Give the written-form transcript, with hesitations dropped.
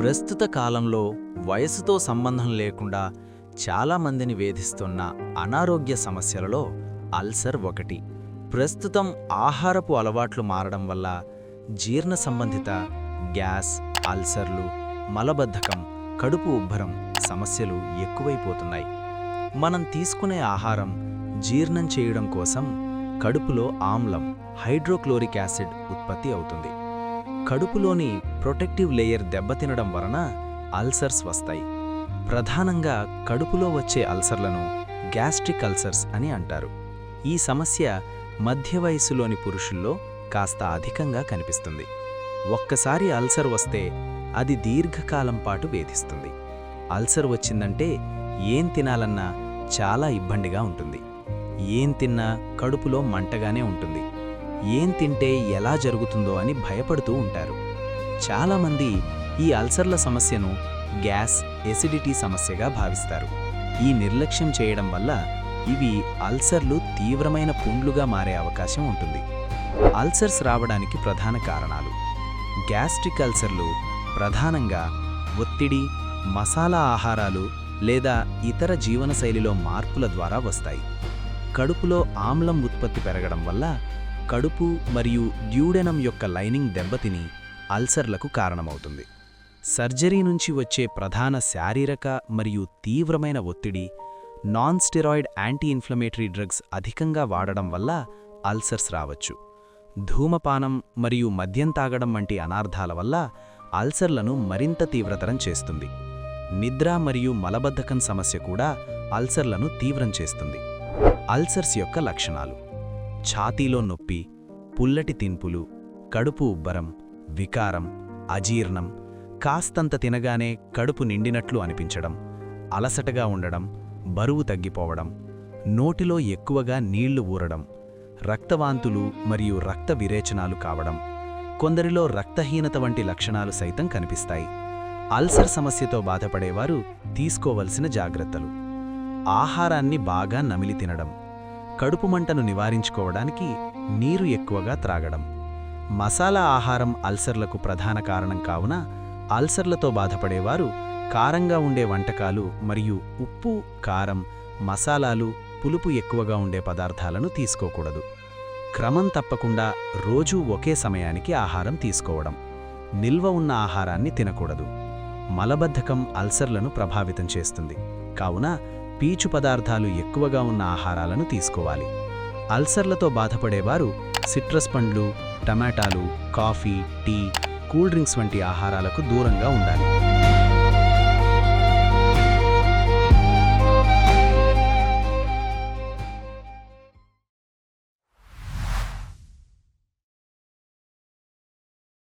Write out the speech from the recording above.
ప్రస్తుత కాలంలో వయసుతో సంబంధం లేకుండా చాలామందిని వేధిస్తున్న అనారోగ్య సమస్యలలో అల్సర్ ఒకటి. ప్రస్తుతం ఆహారపు అలవాట్లు మారడం వల్ల జీర్ణ సంబంధిత గ్యాస్, అల్సర్లు, మలబద్ధకం, కడుపు ఉబ్బరం సమస్యలు ఎక్కువైపోతున్నాయి. మనం తీసుకునే ఆహారం జీర్ణం చేయడం కోసం కడుపులో ఆమ్లం, హైడ్రోక్లోరిక్ యాసిడ్ ఉత్పత్తి అవుతుంది. కడుపులోని ప్రొటెక్టివ్ లేయర్ దెబ్బతినడం వలన అల్సర్స్ వస్తాయి. ప్రధానంగా కడుపులో వచ్చే అల్సర్లను గ్యాస్ట్రిక్ అల్సర్స్ అని అంటారు. ఈ సమస్య మధ్య వయస్సులోని పురుషుల్లో కాస్త అధికంగా కనిపిస్తుంది. ఒక్కసారి అల్సర్ వస్తే అది దీర్ఘకాలం పాటు వేధిస్తుంది. అల్సర్ వచ్చిందంటే ఏం తినాలన్నా చాలా ఇబ్బందిగా ఉంటుంది. ఏం తిన్నా కడుపులో మంటగానే ఉంటుంది. ఏం తింటే ఎలా జరుగుతుందో అని భయపడుతూ ఉంటారు. చాలామంది ఈ అల్సర్ల సమస్యను గ్యాస్, ఎసిడిటీ సమస్యగా భావిస్తారు. ఈ నిర్లక్ష్యం చేయడం వల్ల ఇవి అల్సర్లు తీవ్రమైన పుండ్లుగా మారే అవకాశం ఉంటుంది. అల్సర్స్ రావడానికి ప్రధాన కారణాలు: గ్యాస్ట్రిక్ అల్సర్లు ప్రధానంగా ఒత్తిడి, మసాలా ఆహారాలు లేదా ఇతర జీవనశైలిలో మార్పుల ద్వారా వస్తాయి. కడుపులో ఆమ్లం ఉత్పత్తి పెరగడం వల్ల కడుపు మరియు డ్యూడెనం యొక్క లైనింగ్ దెబ్బతిని అల్సర్లకు కారణమవుతుంది. సర్జరీ నుంచి వచ్చే ప్రధాన శారీరక మరియు తీవ్రమైన ఒత్తిడి, non steroid anti inflammatory drugs అధికంగా వాడడం వల్ల అల్సర్స్ రావచ్చు. ధూమపానం మరియు మద్యం తాగడం వంటి అనార్థాల వల్ల అల్సర్లను మరింత తీవ్రతరం చేస్తుంది. నిద్ర మరియు మలబద్ధకం సమస్య కూడా అల్సర్లను తీవ్రం చేస్తుంది. అల్సర్స్ యొక్క లక్షణాలు: ఛాతీలో నొప్పి, పుల్లటి తిన్పులు, కడుపు ఉబ్బరం, వికారం, అజీర్ణం, కాస్తంత తినగానే కడుపు నిండినట్లు అనిపించడం, అలసటగా ఉండడం, బరువు తగ్గిపోవడం, నోటిలో ఎక్కువగా నీళ్లు ఊరడం, రక్తవాంతులు మరియు రక్త విరేచనాలు కావడం, కొందరిలో రక్తహీనత వంటి లక్షణాలు సైతం కనిపిస్తాయి. అల్సర్ సమస్యతో బాధపడేవారు తీసుకోవలసిన జాగ్రత్తలు: ఆహారాన్ని బాగా నమిలి తినడం, కడుపు మంటను నివారించుకోవడానికి నీరు ఎక్కువగా త్రాగడం. మసాలా ఆహారం అల్సర్లకు ప్రధాన కారణం కావున అల్సర్లతో బాధపడేవారు కారంగా ఉండే వంటకాలు మరియు ఉప్పు, కారం, మసాలాలు, పులుపు ఎక్కువగా ఉండే పదార్థాలను తీసుకోకూడదు. క్రమం తప్పకుండా రోజూ ఒకే సమయానికి ఆహారం తీసుకోవడం. నిల్వ ఉన్న ఆహారాన్ని తినకూడదు. మలబద్ధకం అల్సర్లను ప్రభావితం చేస్తుంది కావున పీచు పదార్థాలు ఎక్కువగా ఉన్న ఆహారాలను తీసుకోవాలి. అల్సర్లతో బాధపడేవారు సిట్రస్ పండ్లు, టమాటాలు, కాఫీ, టీ, కూల్ డ్రింక్స్ వంటి ఆహారాలకు దూరంగా ఉండాలి.